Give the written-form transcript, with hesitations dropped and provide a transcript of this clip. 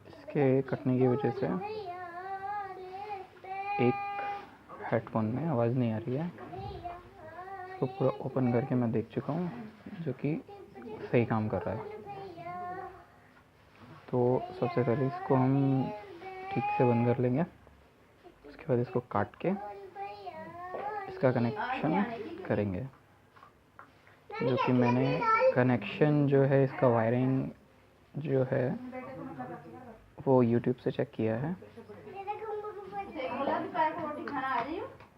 इसके कटने की वजह से एक हेडफोन में आवाज़ नहीं आ रही है। इसको पूरा ओपन करके मैं देख चुका हूँ, जो कि सही काम कर रहा है। तो सबसे पहले इसको हम ठीक से बंद कर लेंगे। उसके बाद इसको काट के इसका कनेक्शन करेंगे, जो कि मैंने कनेक्शन जो है इसका वायरिंग जो है वो YouTube से चेक किया है।